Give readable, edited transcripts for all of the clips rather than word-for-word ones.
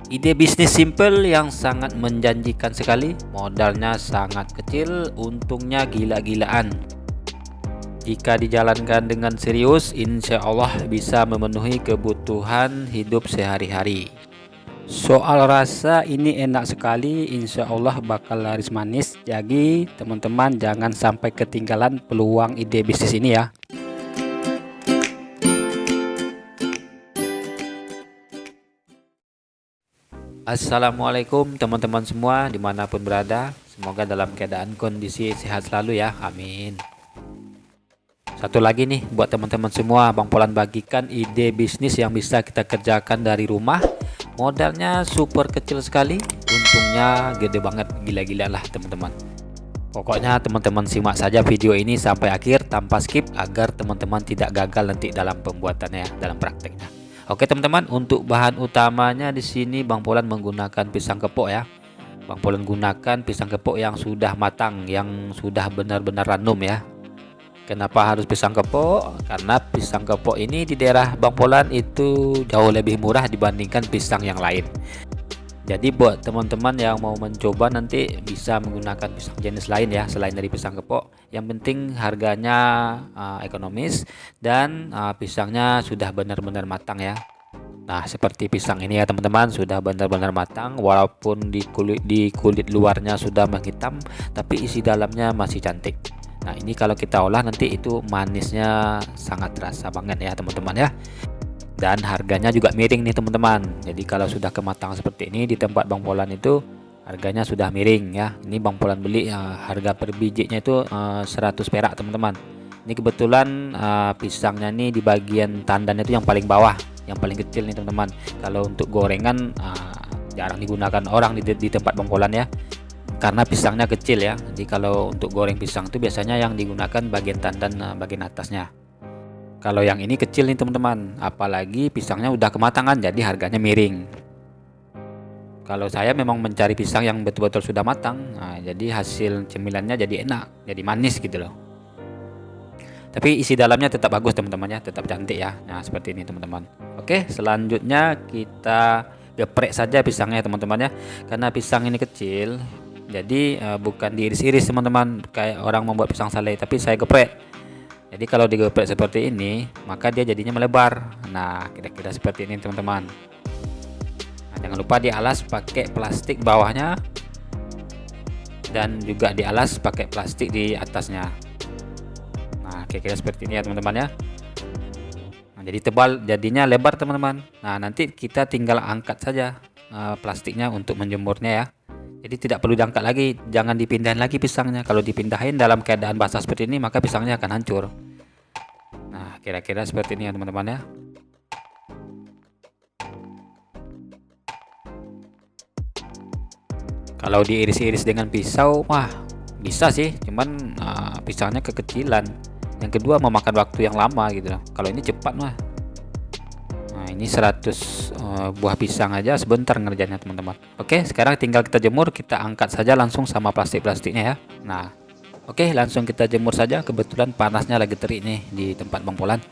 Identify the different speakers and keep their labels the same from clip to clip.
Speaker 1: Ide bisnis simple yang sangat menjanjikan sekali, modalnya sangat kecil, untungnya gila-gilaan. Jika dijalankan dengan serius, insya Allah bisa memenuhi kebutuhan hidup sehari-hari. Soal rasa ini enak sekali, insya Allah bakal laris manis. Jadi teman-teman jangan sampai ketinggalan peluang ide bisnis ini ya. Assalamualaikum teman-teman semua dimanapun berada. Semoga dalam keadaan kondisi sehat selalu ya, amin. Satu lagi nih buat teman-teman semua, Bang Polan bagikan ide bisnis yang bisa kita kerjakan dari rumah. Modalnya super kecil sekali, untungnya gede banget, gila-gila lah teman-teman. Pokoknya teman-teman simak saja video ini sampai akhir tanpa skip agar teman-teman tidak gagal nanti dalam pembuatannya, dalam prakteknya. Oke teman-teman, untuk bahan utamanya di sini Bang Polan menggunakan pisang kepok ya. Bang Polan gunakan pisang kepok yang sudah matang, yang sudah benar-benar ranum ya. Kenapa harus pisang kepok? Karena pisang kepok ini di daerah Bang Polan itu jauh lebih murah dibandingkan pisang yang lain. Jadi buat teman-teman yang mau mencoba nanti bisa menggunakan pisang jenis lain ya selain dari pisang kepok. Yang penting harganya ekonomis dan pisangnya sudah benar-benar matang ya. Nah seperti pisang ini ya teman-teman, sudah benar-benar matang, walaupun di kulit luarnya sudah menghitam tapi isi dalamnya masih cantik. Nah ini kalau kita olah nanti itu manisnya sangat terasa banget ya teman-teman ya. Dan harganya juga miring nih teman-teman. Jadi kalau sudah kematangan seperti ini di tempat Bang Polan itu harganya sudah miring ya. Ini Bang Polan beli harga per bijinya itu 100 perak teman-teman. Ini kebetulan pisangnya nih di bagian tandannya itu yang paling bawah, yang paling kecil nih teman-teman. Kalau untuk gorengan jarang digunakan orang di tempat Bang Polan ya, karena pisangnya kecil ya. Jadi kalau untuk goreng pisang itu biasanya yang digunakan bagian tandan bagian atasnya. Kalau yang ini kecil nih teman-teman, apalagi pisangnya udah kematangan jadi harganya miring. Kalau saya memang mencari pisang yang betul-betul sudah matang, jadi hasil cemilannya jadi enak, jadi manis gitu loh. Tapi isi dalamnya tetap bagus teman-teman ya, tetap cantik ya. Nah seperti ini teman-teman. Oke, selanjutnya kita geprek saja pisangnya teman-teman ya. Karena pisang ini kecil, jadi bukan diiris-iris teman-teman kayak orang membuat pisang sale, tapi saya geprek. Jadi kalau digeprek seperti ini maka dia jadinya melebar. Nah kira-kira seperti ini teman-teman. Nah, jangan lupa dialas pakai plastik bawahnya dan juga dialas pakai plastik di atasnya. Nah kira-kira seperti ini ya teman-teman ya. Nah, jadi tebal jadinya lebar teman-teman. Nah nanti kita tinggal angkat saja plastiknya untuk menjemurnya ya. Jadi tidak perlu diangkat lagi, jangan dipindahin lagi pisangnya. Kalau dipindahin dalam keadaan basah seperti ini maka pisangnya akan hancur. Nah kira-kira seperti ini ya teman-teman ya. Kalau diiris-iris dengan pisau wah bisa sih, cuman pisangnya kekecilan. Yang kedua memakan waktu yang lama gitu. Kalau ini cepat mah. Nah ini 100 buah pisang aja sebentar ngerjainnya teman-teman. Oke sekarang tinggal kita jemur, kita angkat saja langsung sama plastik-plastiknya ya. Nah oke langsung kita jemur saja, kebetulan panasnya lagi terik nih di tempat Bang Polan.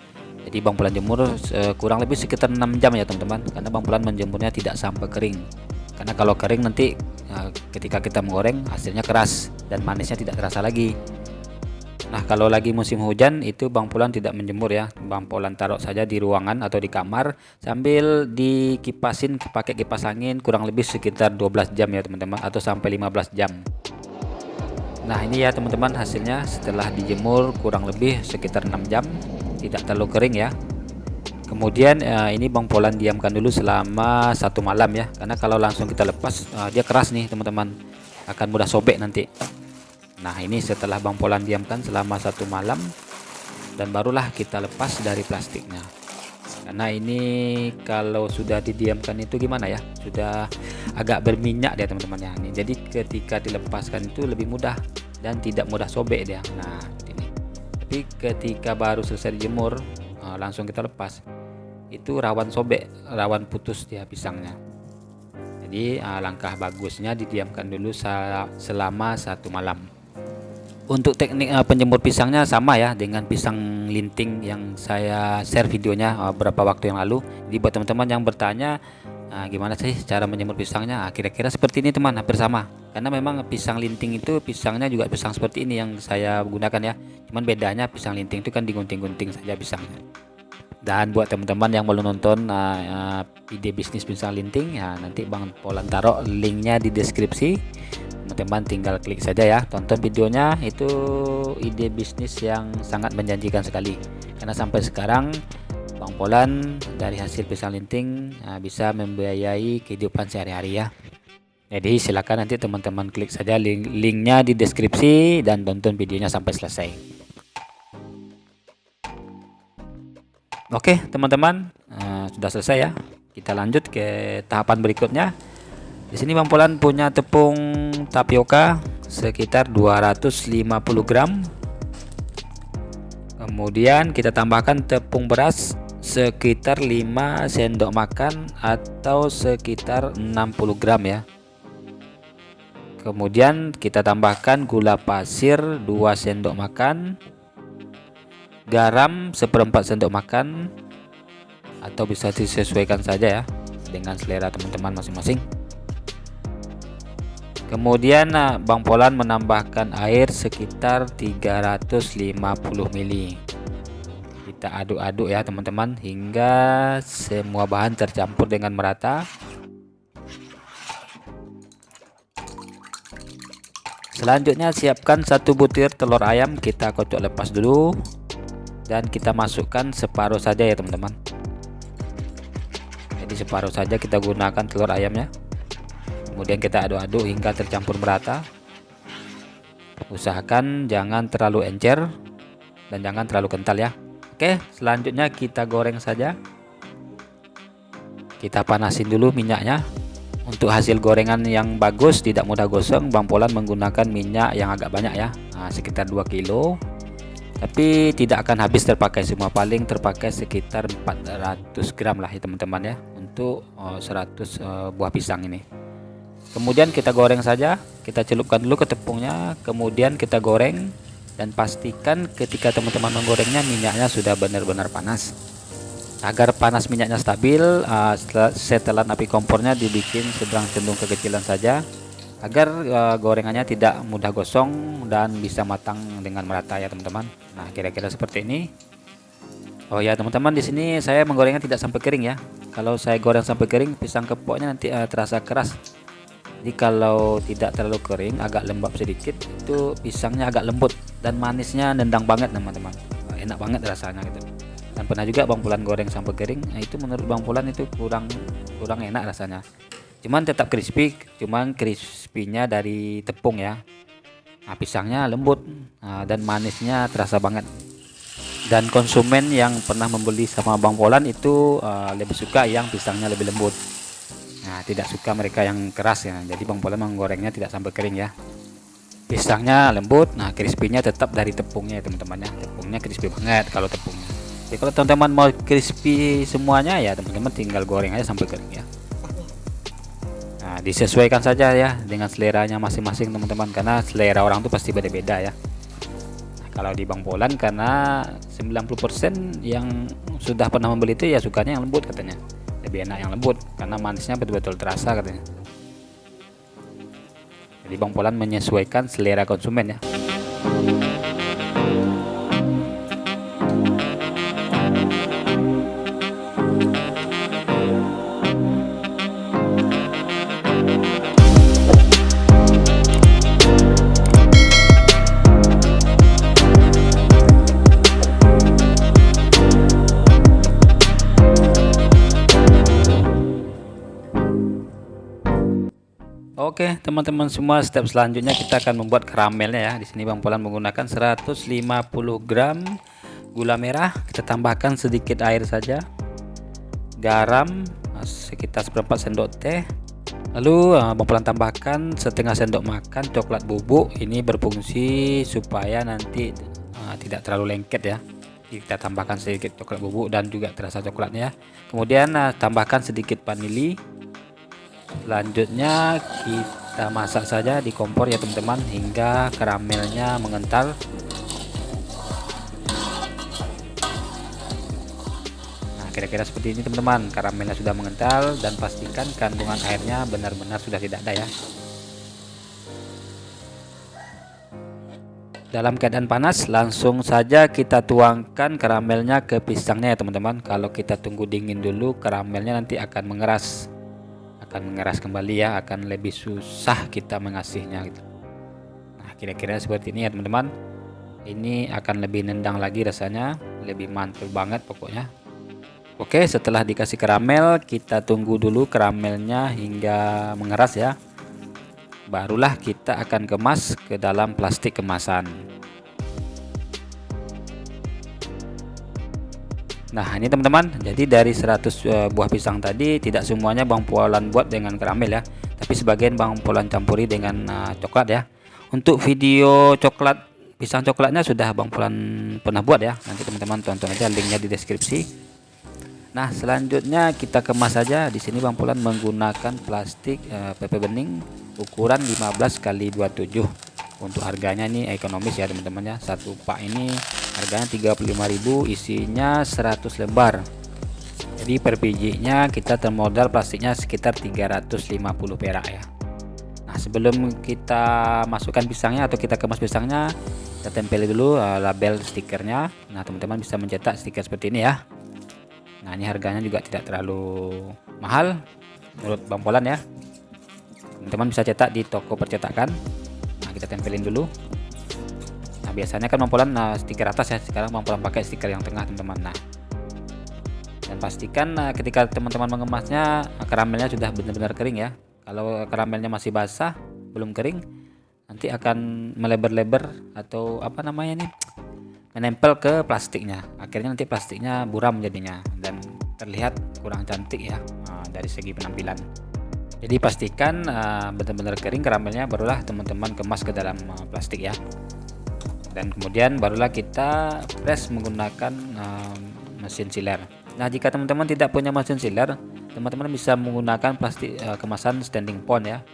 Speaker 1: Jadi Bang Polan jemur kurang lebih sekitar 6 jam ya teman-teman, karena Bang Polan menjemurnya tidak sampai kering. Karena kalau kering nanti ketika kita menggoreng hasilnya keras dan manisnya tidak terasa lagi. Nah kalau lagi musim hujan itu Bang Polan tidak menjemur ya, Bang Polan taruh saja di ruangan atau di kamar sambil dikipasin pakai kipas angin kurang lebih sekitar 12 jam ya teman-teman, atau sampai 15 jam. Nah ini ya teman-teman hasilnya setelah dijemur kurang lebih sekitar 6 jam, tidak terlalu kering ya. Kemudian ini Bang Polan diamkan dulu selama 1 malam ya, karena kalau langsung kita lepas dia keras nih teman-teman, akan mudah sobek nanti. Nah ini setelah Bang Polan diamkan selama 1 malam dan barulah kita lepas dari plastiknya. Karena ini kalau sudah didiamkan itu gimana ya, sudah agak berminyak dia teman-teman ya. Jadi ketika dilepaskan itu lebih mudah dan tidak mudah sobek dia. Nah ini. Tapi ketika baru selesai dijemur langsung kita lepas, itu rawan sobek, rawan putus dia pisangnya. Jadi langkah bagusnya didiamkan dulu selama 1 malam. Untuk teknik penjemur pisangnya sama ya dengan pisang linting yang saya share videonya beberapa waktu yang lalu. Jadi buat teman-teman yang bertanya Nah, gimana sih cara menjemur pisangnya? Nah, kira-kira seperti ini teman, hampir sama. Karena memang pisang linting itu pisangnya juga pisang seperti ini yang saya gunakan ya. Cuman bedanya pisang linting itu kan digunting-gunting saja pisangnya. Dan buat teman-teman yang belum nonton ide bisnis pisang linting ya, nanti Bang Polan taruh linknya di deskripsi. Teman-teman tinggal klik saja ya, tonton videonya. Itu ide bisnis yang sangat menjanjikan sekali. Karena sampai sekarang Bang Polan dari hasil pisang linting bisa membiayai kehidupan sehari-hari ya. Jadi silakan nanti teman-teman klik saja linknya di deskripsi dan tonton videonya sampai selesai. Oke teman-teman, sudah selesai ya. Kita lanjut ke tahapan berikutnya. Di sini Bang Polan punya tepung tapioka sekitar 250 gram. Kemudian kita tambahkan tepung beras sekitar 5 sendok makan atau sekitar 60 gram ya. Kemudian kita tambahkan gula pasir 2 sendok makan, garam seperempat sendok makan, atau bisa disesuaikan saja ya dengan selera teman-teman masing-masing. Kemudian Bang Polan menambahkan air sekitar 350 ml. Kita aduk-aduk ya teman-teman hingga semua bahan tercampur dengan merata. Selanjutnya siapkan 1 butir telur ayam, kita kocok lepas dulu dan kita masukkan separuh saja ya teman-teman. Jadi separuh saja kita gunakan telur ayamnya. Kemudian kita aduk-aduk hingga tercampur merata. Usahakan jangan terlalu encer dan jangan terlalu kental ya. Oke, selanjutnya kita goreng saja. Kita panasin dulu minyaknya. Untuk hasil gorengan yang bagus, tidak mudah gosong, Bang Polan menggunakan minyak yang agak banyak ya, sekitar 2 kilo. Tapi tidak akan habis terpakai semua, paling terpakai sekitar 400 gram lah ya teman-teman ya, untuk 100 buah pisang ini. Kemudian kita goreng saja, kita celupkan dulu ke tepungnya, kemudian kita goreng. Dan pastikan ketika teman-teman menggorengnya minyaknya sudah benar-benar panas. Agar panas minyaknya stabil, setelan api kompornya dibikin sedang cenderung kekecilan saja, agar gorengannya tidak mudah gosong dan bisa matang dengan merata ya teman-teman. Nah, kira-kira seperti ini. Oh ya teman-teman, di sini saya menggorengnya tidak sampai kering ya. Kalau saya goreng sampai kering, pisang kepoknya nanti terasa keras. Jadi kalau tidak terlalu kering, agak lembab sedikit, itu pisangnya agak lembut dan manisnya nendang banget teman-teman. Enak banget rasanya gitu. Dan pernah juga Bang Polan goreng sampai kering, itu menurut Bang Polan itu kurang enak rasanya. Cuman tetap crispy, cuman crispy-nya dari tepung ya. Nah, pisangnya lembut dan manisnya terasa banget. Dan konsumen yang pernah membeli sama Bang Polan itu lebih suka yang pisangnya lebih lembut. Nah, tidak suka mereka yang keras ya. Jadi Bang Polan menggorengnya tidak sampai kering ya. Pisangnya lembut, nah crispy-nya tetap dari tepungnya ya teman-teman ya. Tepungnya crispy banget kalau tepungnya. Jadi kalau teman-teman mau crispy semuanya ya teman-teman tinggal goreng aja sampai kering ya. Nah, disesuaikan saja ya dengan seleranya masing-masing teman-teman, karena selera orang tuh pasti beda-beda ya. Nah, kalau di Bang Polan karena 90% yang sudah pernah membeli itu ya sukanya yang lembut katanya. Lebih enak yang lembut karena manisnya betul-betul terasa katanya. Jadi Bang Polan menyesuaikan selera konsumen ya. Oke, teman-teman semua, step selanjutnya kita akan membuat karamelnya ya. Di sini Bang Polan menggunakan 150 gram gula merah, kita tambahkan sedikit air saja. Garam sekitar seperempat sendok teh. Lalu Bang Polan tambahkan setengah sendok makan coklat bubuk. Ini berfungsi supaya nanti tidak terlalu lengket ya. Kita tambahkan sedikit coklat bubuk dan juga terasa coklatnya ya. Kemudian tambahkan sedikit vanili. Selanjutnya kita masak saja di kompor ya teman-teman hingga karamelnya mengental. Nah, kira-kira seperti ini teman-teman. Karamelnya sudah mengental dan pastikan kandungan airnya benar-benar sudah tidak ada ya. Dalam keadaan panas langsung saja kita tuangkan karamelnya ke pisangnya ya teman-teman. Kalau kita tunggu dingin dulu, karamelnya nanti akan mengeras kembali ya, akan lebih susah kita mengasihnya gitu. Nah kira-kira seperti ini ya teman-teman. Ini akan lebih nendang lagi rasanya, lebih mantul banget pokoknya. Oke, setelah dikasih karamel, kita tunggu dulu karamelnya hingga mengeras ya. Barulah kita akan kemas ke dalam plastik kemasan. Nah ini teman-teman, jadi dari 100 buah pisang tadi tidak semuanya Bang Polan buat dengan karamel ya, tapi sebagian Bang Polan campuri dengan coklat ya. Untuk video pisang coklatnya sudah Bang Polan pernah buat ya, nanti teman-teman tonton aja, linknya di deskripsi. Nah selanjutnya kita kemas saja. Di sini Bang Polan menggunakan plastik PP bening ukuran 15x27. Untuk harganya ini ekonomis ya teman-teman ya. Satu pak ini harganya 35.000, isinya 100 lembar. Jadi per bijinya kita termodal plastiknya sekitar 350 perak ya. Nah sebelum kita masukkan pisangnya atau kita kemas pisangnya, kita tempel dulu label stikernya. Nah teman-teman bisa mencetak stiker seperti ini ya. Nah ini harganya juga tidak terlalu mahal menurut Bang Polan ya. Teman-teman bisa cetak di toko percetakan. Nah kita tempelin dulu. Nah biasanya kan Bang Polan stiker atas ya, sekarang Bang Polan pakai stiker yang tengah teman-teman. Nah dan pastikan ketika teman-teman mengemasnya karamelnya sudah benar-benar kering ya. Kalau karamelnya masih basah belum kering, nanti akan melebar-lebar atau apa namanya nih, menempel ke plastiknya. Akhirnya nanti plastiknya buram jadinya dan terlihat kurang cantik ya dari segi penampilan. Jadi pastikan benar-benar kering karamelnya, barulah teman-teman kemas ke dalam plastik ya. Dan kemudian barulah kita press menggunakan mesin sealer. Nah jika teman-teman tidak punya mesin sealer, teman-teman bisa menggunakan plastik kemasan standing pond ya.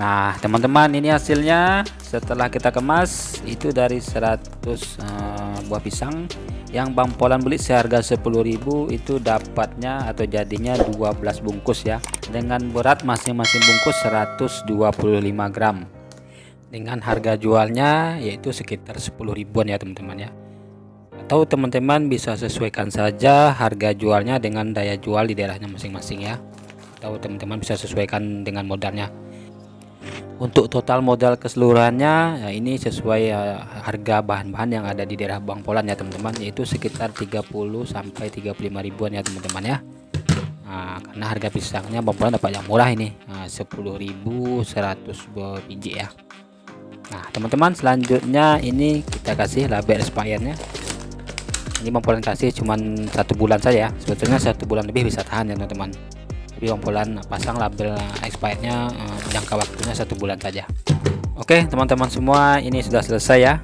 Speaker 1: Nah teman-teman, ini hasilnya setelah kita kemas. Itu dari 100 buah pisang yang Bang Polan beli seharga 10.000, itu dapatnya atau jadinya 12 bungkus ya, dengan berat masing-masing bungkus 125 gram, dengan harga jualnya yaitu sekitar 10 ribuan ya teman-teman ya. Atau teman-teman bisa sesuaikan saja harga jualnya dengan daya jual di daerahnya masing-masing ya, atau teman-teman bisa sesuaikan dengan modalnya. Untuk total modal keseluruhannya ya, ini sesuai harga bahan-bahan yang ada di daerah Bang Polan ya teman-teman, yaitu sekitar 30 sampai 35 ribuan ya teman-teman ya. Nah, karena harga pisangnya Bang Polan dapat yang murah ini, 10.100 biji ya. Nah teman-teman, selanjutnya ini kita kasih label expirednya. Ini Bang Polan kasih cuman 1 bulan saja, sebetulnya 1 bulan lebih bisa tahan ya teman-teman. Tapi Bang Polan pasang label expirednya jangka waktunya 1 bulan saja. Oke teman-teman semua, ini sudah selesai ya.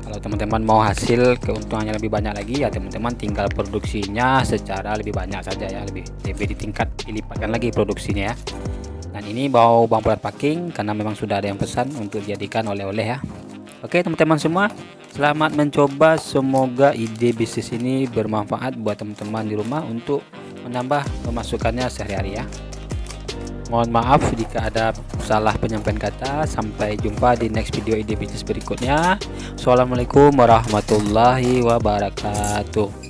Speaker 1: Kalau teman-teman mau hasil keuntungannya lebih banyak lagi ya teman-teman tinggal produksinya secara lebih banyak saja ya, lebih dilipatkan lagi produksinya ya. Dan ini mau Bang Polan packing karena memang sudah ada yang pesan untuk dijadikan oleh-oleh ya. Oke teman-teman semua, selamat mencoba. Semoga ide bisnis ini bermanfaat buat teman-teman di rumah untuk menambah pemasukannya sehari-hari ya. Mohon maaf jika ada salah penyampaian kata. Sampai jumpa di next video ide bisnis berikutnya. Assalamualaikum warahmatullahi wabarakatuh.